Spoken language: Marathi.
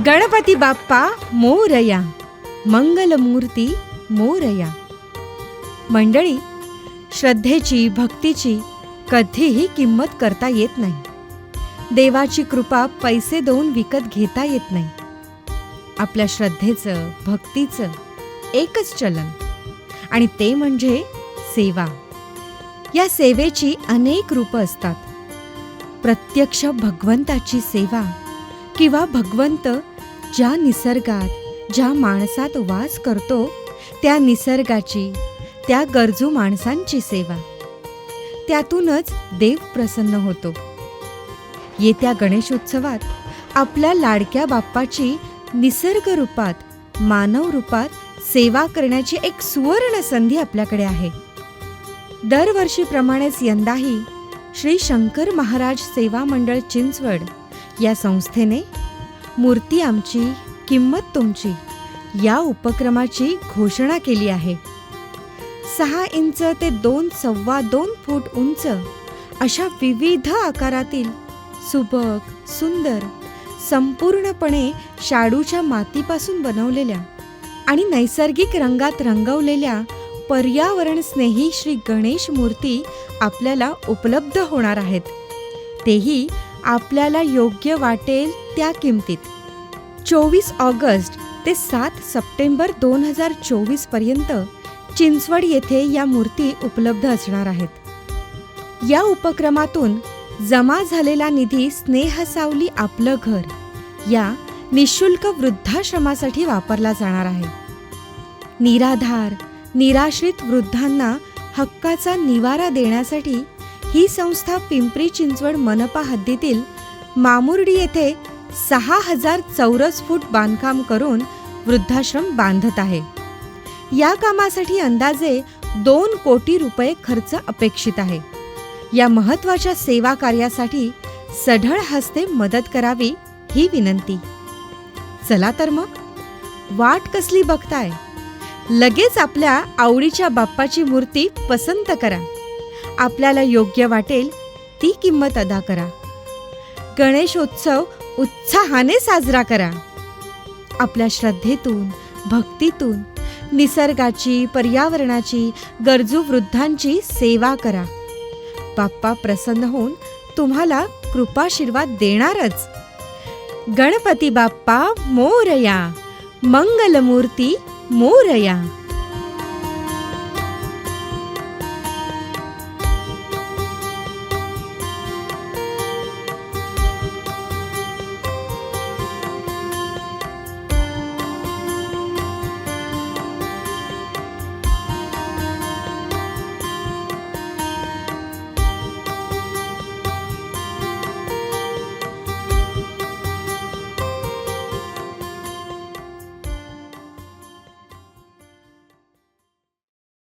गणपती बाप्पा मोरया, मंगलमूर्ती मोरया. मंडळी, श्रद्धेची, भक्तीची कधीही किंमत करता येत नाही. देवाची कृपा पैसे देऊन विकत घेता येत नाही. आपल्या श्रद्धेचं, भक्तीचं एकच चलन, आणि ते म्हणजे सेवा. या सेवेची अनेक रूपं असतात. प्रत्यक्ष भगवंताची सेवा किंवा भगवंत ज्या निसर्गात, ज्या माणसात वास करतो त्या निसर्गाची, त्या गरजू माणसांची सेवा. त्यातूनच देव प्रसन्न होतो. येत्या गणेशोत्सवात आपल्या लाडक्या बाप्पाची निसर्ग रूपात, मानव रूपात सेवा करण्याची एक सुवर्ण संधी आपल्याकडे आहे. दरवर्षीप्रमाणेच यंदाही श्री शंकर महाराज सेवा मंडळ चिंचवड या संस्थेने मूर्ती आमची, किंमत तुमची या उपक्रमाची घोषणा केली आहे. 6 इंच ते 2.25 फूट उंच अशा विविध आकारातील सुबक, सुंदर, संपूर्णपणे शाडूच्या मातीपासून बनवलेल्या आणि नैसर्गिक रंगात रंगवलेल्या पर्यावरणस्नेही श्री गणेश मूर्ती आपल्याला उपलब्ध होणार आहेत. तेही आपल्याला योग्य वाटेल त्या किमतीत. 24 ऑगस्ट ते 7 सप्टेंबर 2024 पर्यंत चिंचवड येथे या मूर्ती उपलब्ध असणार आहेत. या उपक्रमातून जमा झालेला निधी स्नेहसावली आपलं घर या निःशुल्क वृद्धाश्रमासाठी वापरला जाणार आहे. निराधार, निराश्रित वृद्धांना हक्काचा निवारा देण्यासाठी ही संस्था पिंपरी चिंचवड मनपा हद्दीतील मामुर्डी येथे 6000 चौरस फूट बांधकाम करून वृद्धाश्रम बांधत आहे. या कामासाठी अंदाजे 2 कोटी रुपये खर्च अपेक्षित आहे. या महत्त्वाच्या सेवा कार्यासाठी सढळ हस्ते मदत करावी ही विनंती. चला तर मग, वाट कसली बघताय? लगेच आपल्या आवडीच्या बाप्पाची मूर्ती पसंत करा. आपल्याला योग्य वाटेल ती किंमत अदा करा. गणेशोत्सव उत्साहाने साजरा करा. आपल्या श्रद्धेतून, भक्तीतून निसर्गाची, पर्यावरणाची, गरजू वृद्धांची सेवा करा. बाप्पा प्रसन्न होऊन तुम्हाला कृपाशीर्वाद देणारच. गणपती बाप्पा मोरया, मंगलमूर्ती मोरया.